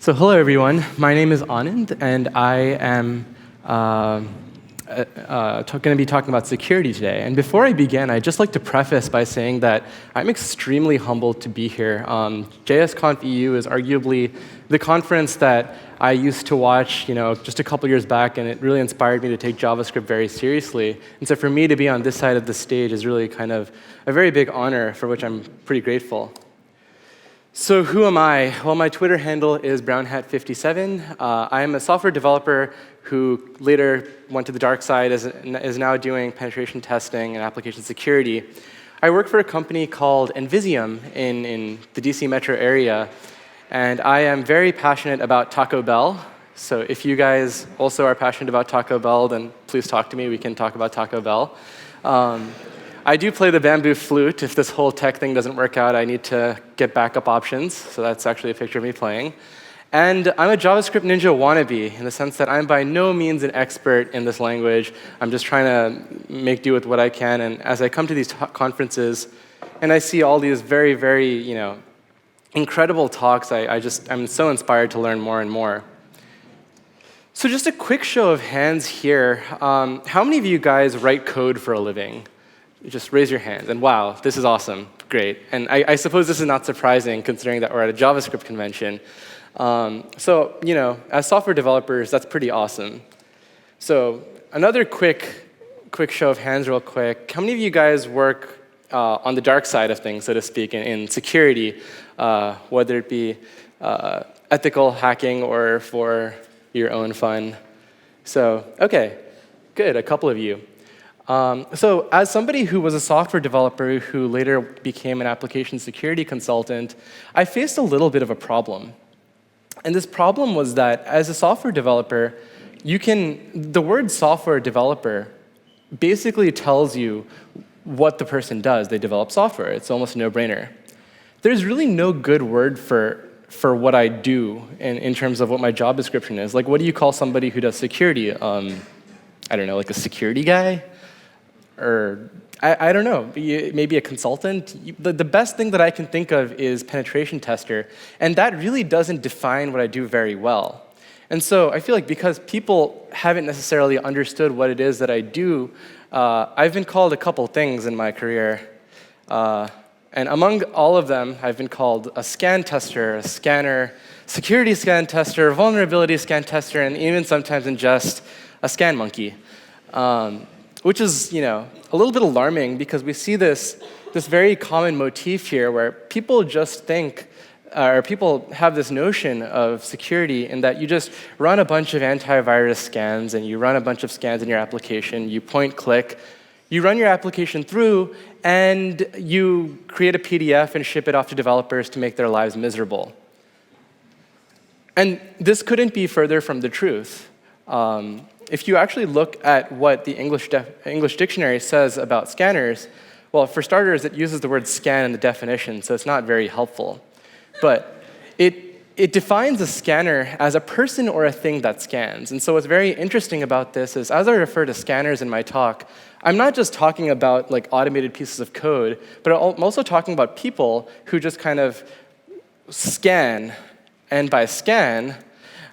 So hello, everyone. My name is Anand, and I am going to be talking about security today. And before I begin, I'd just like to preface by saying that I'm extremely humbled to be here. JSConf EU is arguably the conference that I used to watch, just a couple years back, and it really inspired me to take JavaScript very seriously. And so for me to be on this side of the stage is really kind of a very big honor, for which I'm pretty grateful. So who am I? Well, my Twitter handle is brownhat57. I am a software developer who later went to the dark side, is now doing penetration testing and application security. I work for a company called Envisium in the DC metro area, and I am very passionate about Taco Bell. So if you guys also are passionate about Taco Bell, then please talk to me. We can talk about Taco Bell. I do play the bamboo flute. If this whole tech thing doesn't work out, I need to get backup options. So that's actually a picture of me playing. And I'm a JavaScript ninja wannabe in the sense that I'm by no means an expert in this language. I'm just trying to make do with what I can. And as I come to these conferences and I see all these very, very, incredible talks, I'm so inspired to learn more and more. So just a quick show of hands here. How many of you guys write code for a living? Just raise your hand. And wow, this is awesome. Great. And I suppose this is not surprising, considering that we're at a JavaScript convention. So, as software developers, that's pretty awesome. So another quick show of hands real quick. How many of you guys work on the dark side of things, so to speak, in security, whether it be ethical hacking or for your own fun? So, OK, good, a couple of you. So as somebody who was a software developer who later became an application security consultant, I faced a little bit of a problem. And this problem was that as a software developer, the word software developer basically tells you what the person does. They develop software. It's almost a no-brainer. There's really no good word for what I do in terms of what my job description is. Like, what do you call somebody who does security? I don't know, like a security guy? Or I don't know, maybe a consultant. The best thing that I can think of is penetration tester, and that really doesn't define what I do very well. And so I feel like because people haven't necessarily understood what it is that I do, I've been called a couple things in my career. And among all of them, I've been called a scan tester, a scanner, security scan tester, vulnerability scan tester, and even sometimes in just a scan monkey. Which is, a little bit alarming because we see this very common motif here where people just think, or people have this notion of security in that you just run a bunch of antivirus scans and you run a bunch of scans in your application, you point, click, you run your application through, and you create a PDF and ship it off to developers to make their lives miserable. And this couldn't be further from the truth. If you actually look at what the English dictionary says about scanners, well, for starters, it uses the word scan in the definition, so it's not very helpful. But it defines a scanner as a person or a thing that scans. And so what's very interesting about this is, as I refer to scanners in my talk, I'm not just talking about like automated pieces of code, but I'm also talking about people who just kind of scan. And by scan,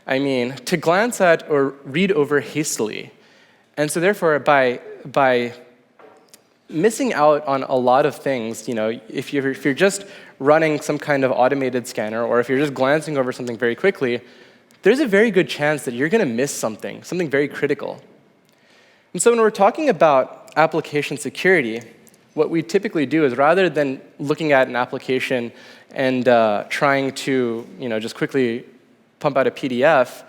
I mean to glance at or read over hastily. And so therefore, by missing out on a lot of things, if you're just running some kind of automated scanner, or if you're just glancing over something very quickly, there's a very good chance that you're going to miss something very critical. And so when we're talking about application security, what we typically do is rather than looking at an application and trying to just quickly pump out a PDF,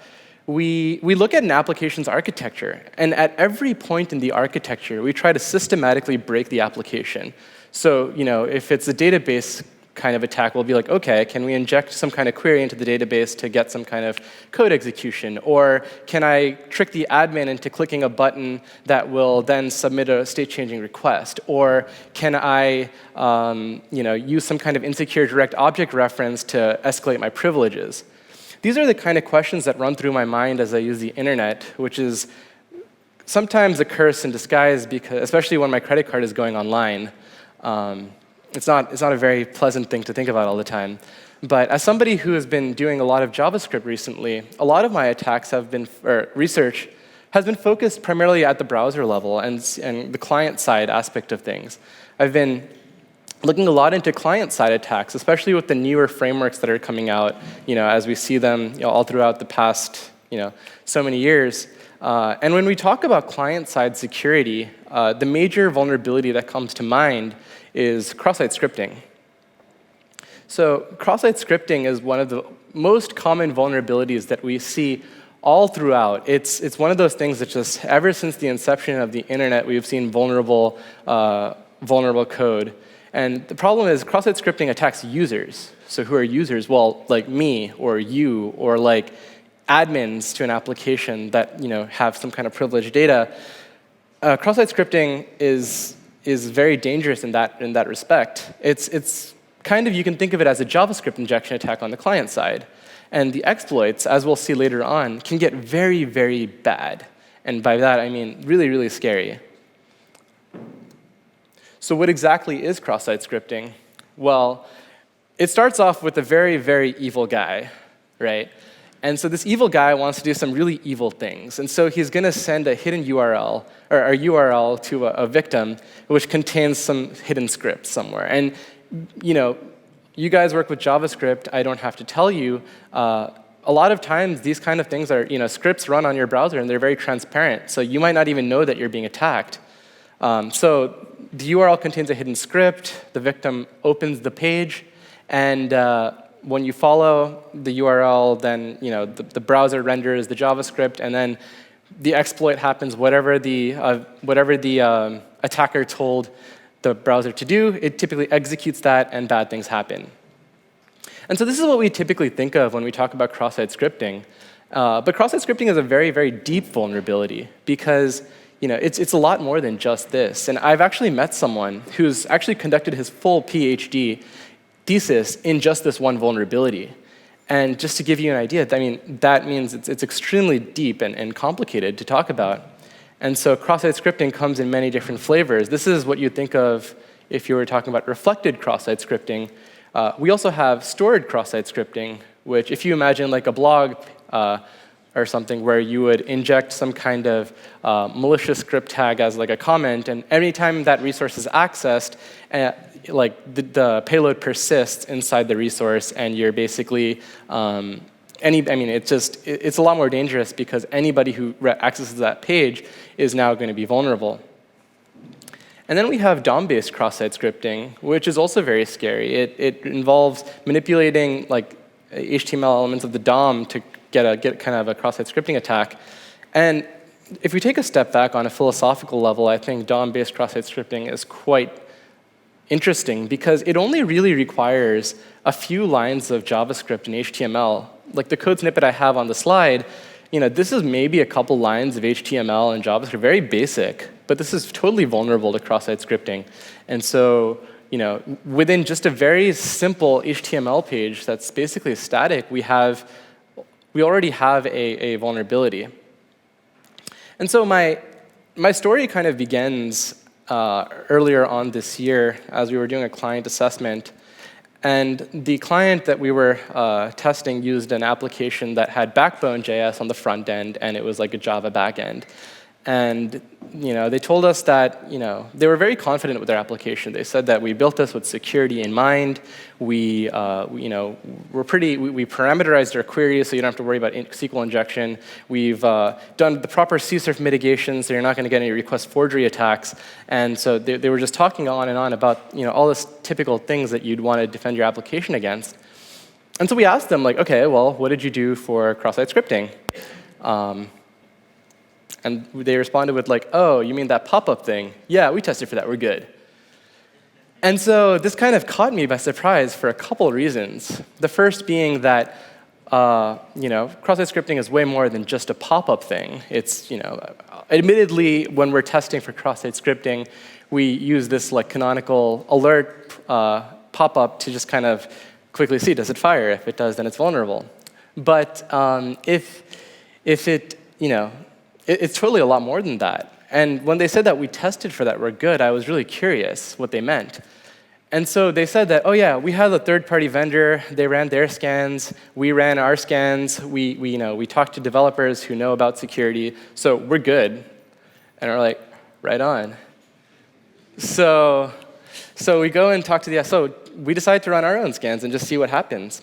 we look at an application's architecture. And at every point in the architecture, we try to systematically break the application. So if it's a database kind of attack, we'll be like, OK, can we inject some kind of query into the database to get some kind of code execution? Or can I trick the admin into clicking a button that will then submit a state-changing request? Or can I use some kind of insecure direct object reference to escalate my privileges? These are the kind of questions that run through my mind as I use the internet, which is sometimes a curse in disguise, because, especially when my credit card is going online. it's not a very pleasant thing to think about all the time. But as somebody who has been doing a lot of JavaScript recently, a lot of my attacks have been, or research has been focused primarily at the browser level and the client-side aspect of things. I've been looking a lot into client-side attacks, especially with the newer frameworks that are coming out, as we see them all throughout the past, so many years. And when we talk about client-side security, the major vulnerability that comes to mind is cross-site scripting. So cross-site scripting is one of the most common vulnerabilities that we see all throughout. It's one of those things that just, ever since the inception of the internet, we've seen vulnerable code. And the problem is cross-site scripting attacks users. So who are users? Well, like me or you or like admins to an application that have some kind of privileged data. Cross-site scripting is very dangerous in that respect. It's kind of, you can think of it as a JavaScript injection attack on the client side. And the exploits, as we'll see later on, can get very, very bad. And by that, I mean really, really scary. So what exactly is cross-site scripting? Well, it starts off with a very, very evil guy, right? And so this evil guy wants to do some really evil things. And so he's going to send a hidden URL, or a URL to a victim, which contains some hidden script somewhere. And you guys work with JavaScript. I don't have to tell you. A lot of times, these kind of things are, scripts run on your browser, and they're very transparent. So you might not even know that you're being attacked. So the URL contains a hidden script. The victim opens the page, and when you follow the URL, then the browser renders the JavaScript, and then the exploit happens. Whatever the attacker told the browser to do, it typically executes that, and bad things happen. And so this is what we typically think of when we talk about cross-site scripting. But cross-site scripting is a very, very deep vulnerability because it's a lot more than just this. And I've actually met someone who's actually conducted his full PhD thesis in just this one vulnerability. And just to give you an idea, that means it's extremely deep and complicated to talk about. And so cross-site scripting comes in many different flavors. This is what you'd think of if you were talking about reflected cross-site scripting. We also have stored cross-site scripting, which if you imagine like a blog or something where you would inject some kind of malicious script tag as like a comment, and every time that resource is accessed, the payload persists inside the resource, and you're basically it's a lot more dangerous because anybody who accesses that page is now going to be vulnerable. And then we have DOM-based cross-site scripting, which is also very scary. It involves manipulating like HTML elements of the DOM to get kind of a cross-site scripting attack. And if we take a step back on a philosophical level, I think DOM-based cross-site scripting is quite interesting because it only really requires a few lines of JavaScript and HTML. Like the code snippet I have on the slide, this is maybe a couple lines of HTML and JavaScript, very basic, but this is totally vulnerable to cross-site scripting. And so, within just a very simple HTML page that's basically static, we already have a vulnerability. And so my story kind of begins earlier on this year as we were doing a client assessment. And the client that we were testing used an application that had Backbone.js on the front end, and it was like a Java backend. And they told us that they were very confident with their application. They said that we built this with security in mind. We parameterized our queries so you don't have to worry about SQL injection. We've done the proper CSRF mitigation so you're not going to get any request forgery attacks. And so they were just talking on and on about all this typical things that you'd want to defend your application against. And so we asked them, like, okay, well, what did you do for cross-site scripting? And they responded with like, oh, you mean that pop-up thing? Yeah, we tested for that, we're good. And so this kind of caught me by surprise for a couple reasons. The first being that cross-site scripting is way more than just a pop-up thing. It's, admittedly, when we're testing for cross-site scripting, we use this like canonical alert pop-up to just kind of quickly see, does it fire? If it does, then it's vulnerable. But if it, it's totally a lot more than that. And when they said that we tested for that, we're good, I was really curious what they meant. And so they said that, oh yeah, we have a third-party vendor. They ran their scans. We ran our scans. We talked to developers who know about security. So we're good. And we're like, right on. So we go and talk to the so we decide to run our own scans and just see what happens.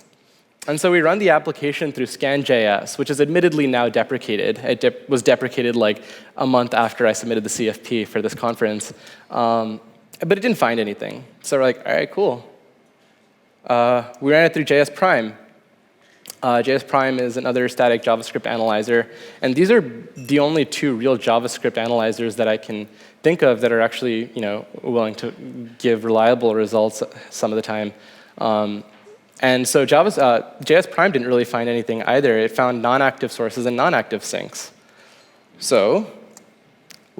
And so we run the application through scan.js, which is admittedly now deprecated. It was deprecated like a month after I submitted the CFP for this conference. But it didn't find anything. So we're like, all right, cool. We ran it through JS Prime. JS Prime is another static JavaScript analyzer. And these are the only two real JavaScript analyzers that I can think of that are actually willing to give reliable results some of the time. And so JS Prime didn't really find anything either. It found non-active sources and non-active sinks. So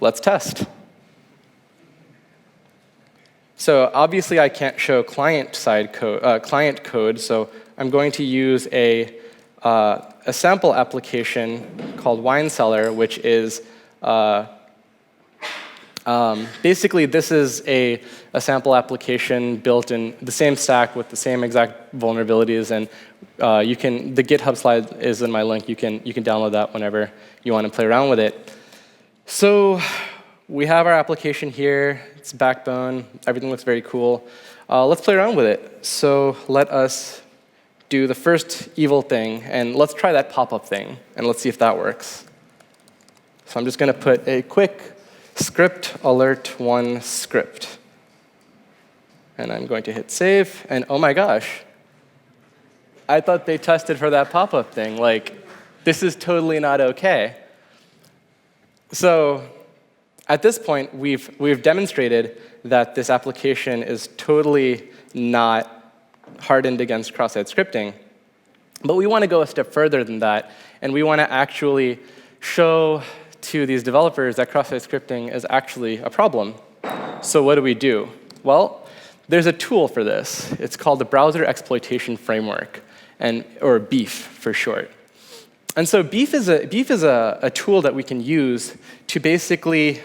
let's test. So obviously, I can't show client-side code, client code. So I'm going to use a sample application called Wine Cellar, which is basically this is a sample application built in the same stack with the same exact vulnerabilities, and the GitHub slide is in my link. You can download that whenever you want to play around with it. So we have our application here. It's Backbone. Everything looks very cool. Let's play around with it. So let us do the first evil thing, and let's try that pop-up thing, and let's see if that works. So I'm just going to put a quick script alert 1 script. And I'm going to hit save, and oh my gosh. I thought they tested for that pop-up thing. Like, this is totally not OK. So at this point, we've demonstrated that this application is totally not hardened against cross-site scripting. But we want to go a step further than that, and we want to actually show to these developers that cross-site scripting is actually a problem. So what do? Well, there's a tool for this. It's called the Browser Exploitation Framework, or BEEF for short. And so BEEF is a tool that we can use to basically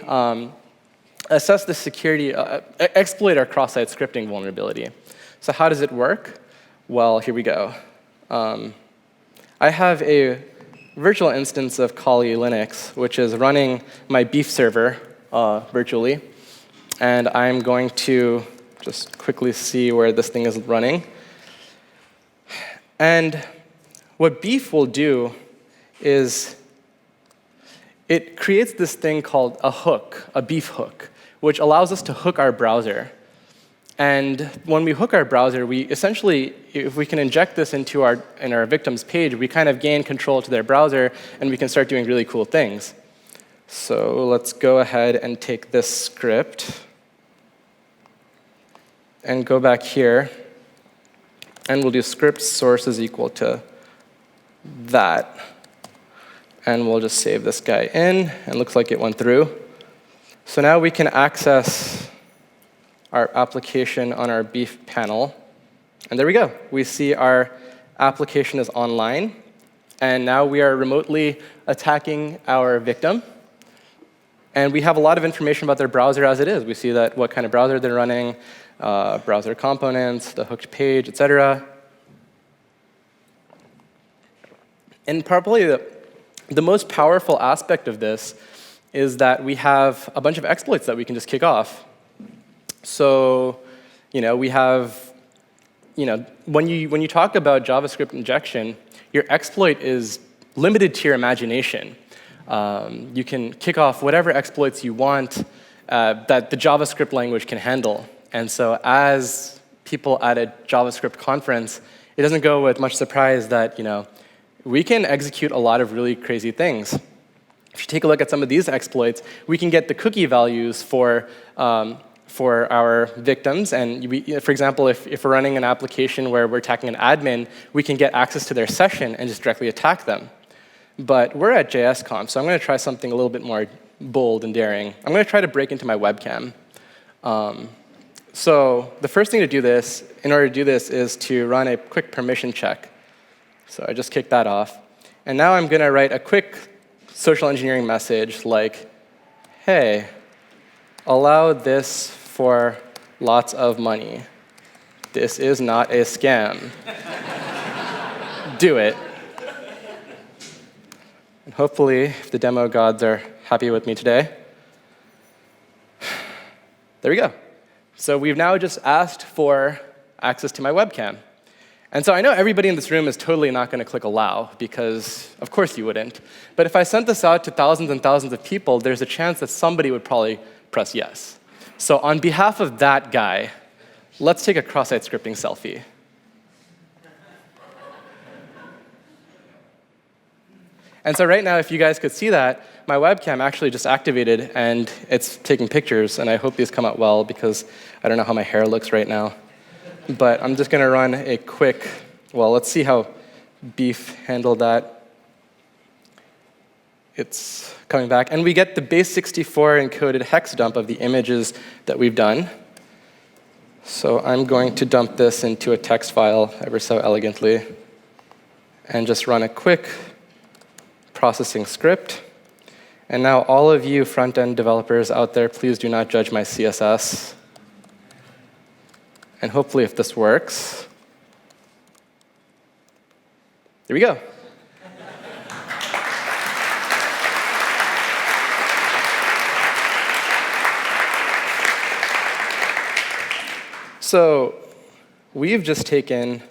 assess the security, exploit our cross-site scripting vulnerability. So how does it work? Well, here we go. I have a virtual instance of Kali Linux, which is running my BEEF server virtually. And I'm going to just quickly see where this thing is running. And what BEEF will do is it creates this thing called a hook, a BEEF hook, which allows us to hook our browser. And when we hook our browser, we essentially, if we can inject this in our victim's page, we kind of gain control to their browser, and we can start doing really cool things. So let's go ahead and take this script and go back here, and we'll do script source is equal to that. And we'll just save this guy in, and it looks like it went through. So now we can access our application on our BEEF panel. And there we go. We see our application is online. And now we are remotely attacking our victim. And we have a lot of information about their browser as it is. We see that what kind of browser they're running, browser components, the hooked page, et cetera. And probably the most powerful aspect of this is that we have a bunch of exploits that we can just kick off. So, we have, when you talk about JavaScript injection, your exploit is limited to your imagination. You can kick off whatever exploits you want that the JavaScript language can handle. And so as people at a JavaScript conference, it doesn't go with much surprise that, we can execute a lot of really crazy things. If you take a look at some of these exploits, we can get the cookie values for our victims. And for example, if we're running an application where we're attacking an admin, we can get access to their session and just directly attack them. But we're at JSConf, so I'm going to try something a little bit more bold and daring. I'm going to try to break into my webcam. So the first thing in order to do this, is to run a quick permission check. So I just kicked that off. And now I'm going to write a quick social engineering message like, hey, allow this for lots of money. This is not a scam. Do it. And hopefully, if the demo gods are happy with me today, there we go. So we've now just asked for access to my webcam. And so I know everybody in this room is totally not going to click allow, because of course you wouldn't. But if I sent this out to thousands and thousands of people, there's a chance that somebody would probably press yes. So on behalf of that guy, let's take a cross-site scripting selfie. And so right now, if you guys could see that, my webcam actually just activated, and it's taking pictures. And I hope these come out well, because I don't know how my hair looks right now. But I'm just going to run a quick, well, let's see how Beef handled that. It's coming back. And we get the base64 encoded hex dump of the images that we've done. So I'm going to dump this into a text file ever so elegantly and just run a quick processing script. And now all of you front-end developers out there, please do not judge my CSS. And hopefully, if this works, there we go. So we've just taken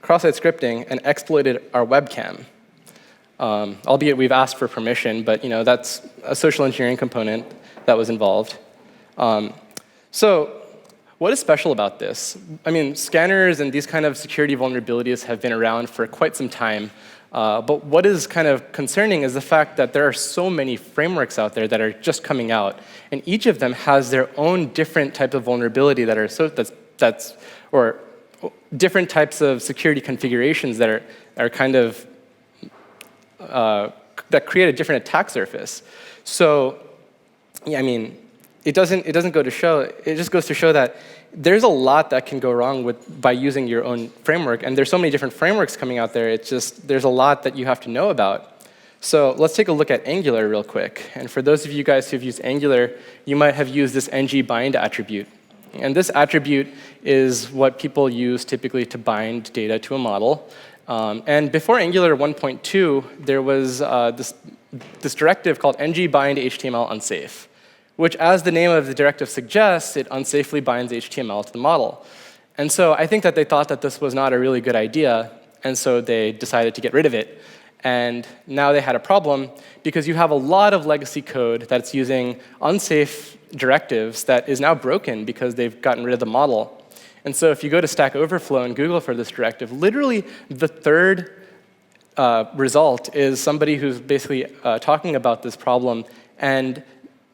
cross-site scripting and exploited our webcam. Albeit we've asked for permission, but that's a social engineering component that was involved. So what is special about this? I mean, scanners and these kind of security vulnerabilities have been around for quite some time. But what is kind of concerning is the fact that there are so many frameworks out there that are just coming out, and each of them has their own different type of vulnerability that are or different types of security configurations that are kind of that create a different attack surface. So, yeah, I mean, it doesn't go to show. It just goes to show that there's a lot that can go wrong by using your own framework, and there's so many different frameworks coming out there. It's just there's a lot that you have to know about. So let's take a look at Angular real quick. And for those of you guys who've used Angular, you might have used this ngbind attribute. And this attribute is what people use typically to bind data to a model. And before Angular 1.2, there was this directive called ngbind HTML unsafe, which, as the name of the directive suggests, it unsafely binds HTML to the model. And so I think that they thought that this was not a really good idea, and so they decided to get rid of it. And now they had a problem, because you have a lot of legacy code that's using unsafe directives that is now broken because they've gotten rid of the model. And so if you go to Stack Overflow and Google for this directive, literally the third result is somebody who's basically talking about this problem. And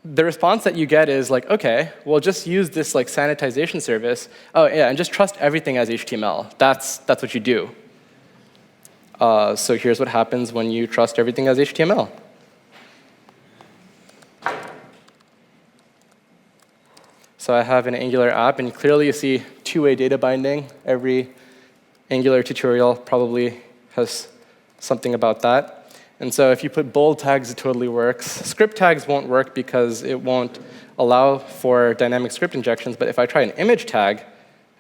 the response that you get is like, OK, well, just use this like sanitization service. Oh, yeah, and just trust everything as HTML. That's what you do. So here's what happens when you trust everything as HTML. So I have an Angular app, and clearly you see two-way data binding. Every Angular tutorial probably has something about that. And so if you put bold tags, it totally works. Script tags won't work because it won't allow for dynamic script injections. But if I try an image tag,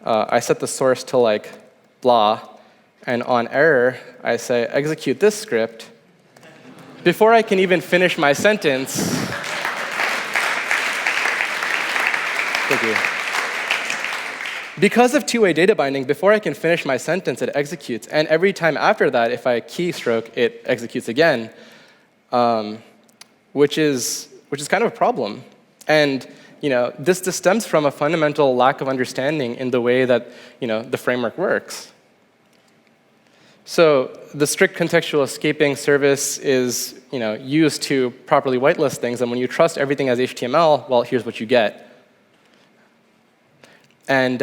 I set the source to like blah. And on error, I say execute this script. Before I can even finish my sentence, thank you. Because of two-way data binding, before I can finish my sentence, it executes. And every time after that, if I keystroke, it executes again, which is kind of a problem. And this stems from a fundamental lack of understanding in the way that the framework works. So the strict contextual escaping service is used to properly whitelist things. And when you trust everything as HTML, well, here's what you get. And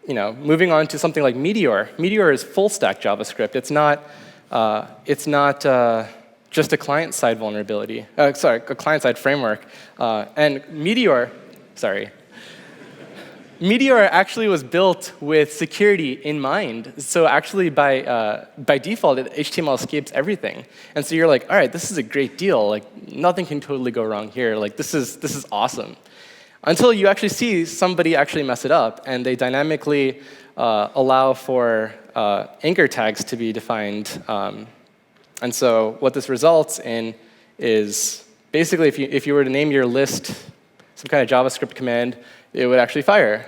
moving on to something like Meteor. Meteor is full-stack JavaScript. It's not just a client-side vulnerability. A client-side framework. And Meteor actually was built with security in mind. So actually, by default, HTML escapes everything. And so you're like, all right, this is a great deal. Like nothing can totally go wrong here. Like this is awesome. until you actually see somebody actually mess it up, and they dynamically allow for anchor tags to be defined. And so what this results in is basically if you were to name your list some kind of JavaScript command, it would actually fire.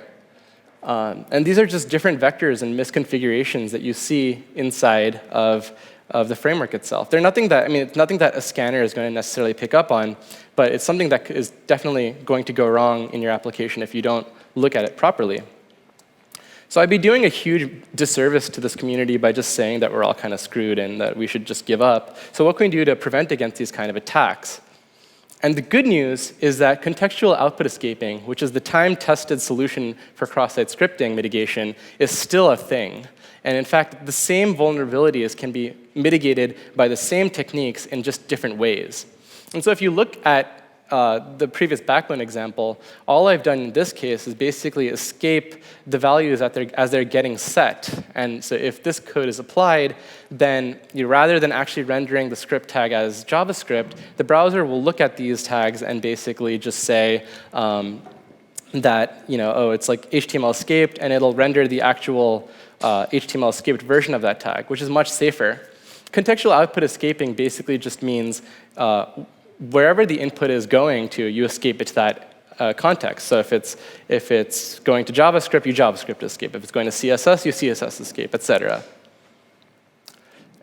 And these are just different vectors and misconfigurations that you see inside of the framework itself. They're nothing that, it's nothing that a scanner is going to necessarily pick up on, but it's something that is definitely going to go wrong in your application if you don't look at it properly. So I'd be doing a huge disservice to this community by just saying that we're all kind of screwed and that we should just give up. So what can we do to prevent against these kind of attacks? And the good news is that contextual output escaping, which is the time-tested solution for cross-site scripting mitigation, is still a thing. And in fact, the same vulnerabilities can be mitigated by the same techniques in just different ways. And so if you look at the previous Backbone example, all I've done in this case is basically escape the values as they're getting set. And so if this code is applied, then rather than actually rendering the script tag as JavaScript, the browser will look at these tags and basically just say that, oh, it's like HTML escaped, and it'll render the actual HTML escaped version of that tag, which is much safer. Contextual output escaping basically just means wherever the input is going to, you escape it to that context. So if it's going to JavaScript, you JavaScript escape. If it's going to CSS, you CSS escape, et cetera.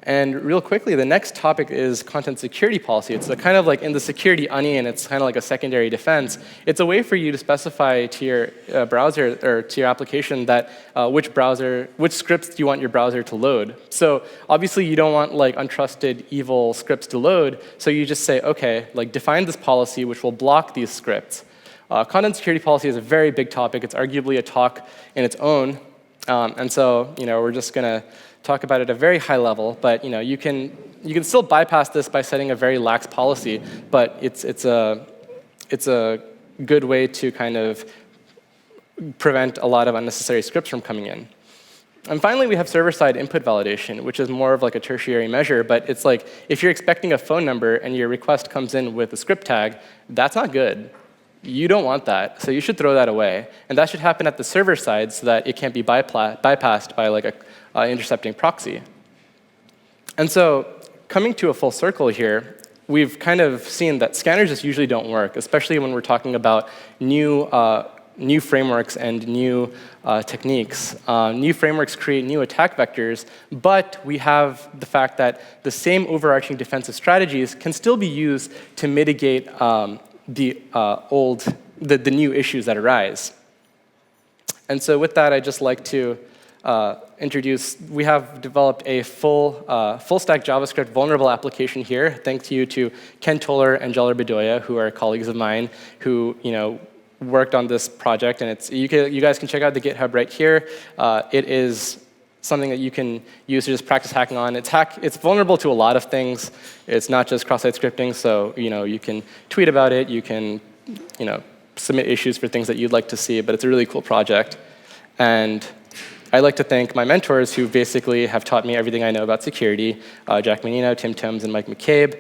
And real quickly, the next topic is content security policy. It's kind of like in the security onion, it's kind of like a secondary defense. It's a way for you to specify to your browser or to your application that which scripts do you want your browser to load. So obviously, you don't want like untrusted, evil scripts to load. So you just say, OK, like define this policy which will block these scripts. Content security policy is a very big topic. It's arguably a talk in its own. And so we're just going to talk about it at a very high level, but you can still bypass this by setting a very lax policy, but it's a good way to kind of prevent a lot of unnecessary scripts from coming in. And finally, we have server-side input validation, which is more of like a tertiary measure, but it's like if you're expecting a phone number and your request comes in with a script tag, that's not good. You don't want that, so you should throw that away. And that should happen at the server side so that it can't be bypassed by like a intercepting proxy. And so coming to a full circle here, we've kind of seen that scanners just usually don't work, especially when we're talking about new frameworks and new techniques. New frameworks create new attack vectors, but we have the fact that the same overarching defensive strategies can still be used to mitigate the new issues that arise. And so with that, I'd just like to introduce, we have developed a full stack JavaScript vulnerable application here. Thanks to Ken Toller and Jalal Bedoya, who are colleagues of mine, who worked on this project. And you guys can check out the GitHub right here. It is something that you can use to just practice hacking on. It's vulnerable to a lot of things. It's not just cross-site scripting, so you can tweet about it. You can submit issues for things that you'd like to see, but it's a really cool project. And I'd like to thank my mentors who basically have taught me everything I know about security, Jack Menino, Tim Tomes, and Mike McCabe.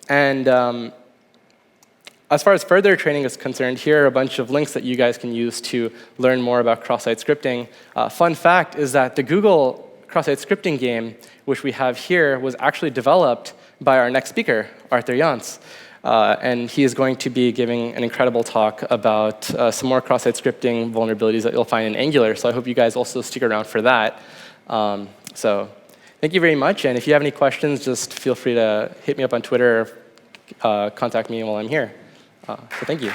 And as far as further training is concerned, here are a bunch of links that you guys can use to learn more about cross-site scripting. Fun fact is that the Google cross-site scripting game, which we have here, was actually developed by our next speaker, Arthur Jans. And he is going to be giving an incredible talk about some more cross-site scripting vulnerabilities that you'll find in Angular. So I hope you guys also stick around for that. So thank you very much. And if you have any questions, just feel free to hit me up on Twitter or contact me while I'm here. So thank you.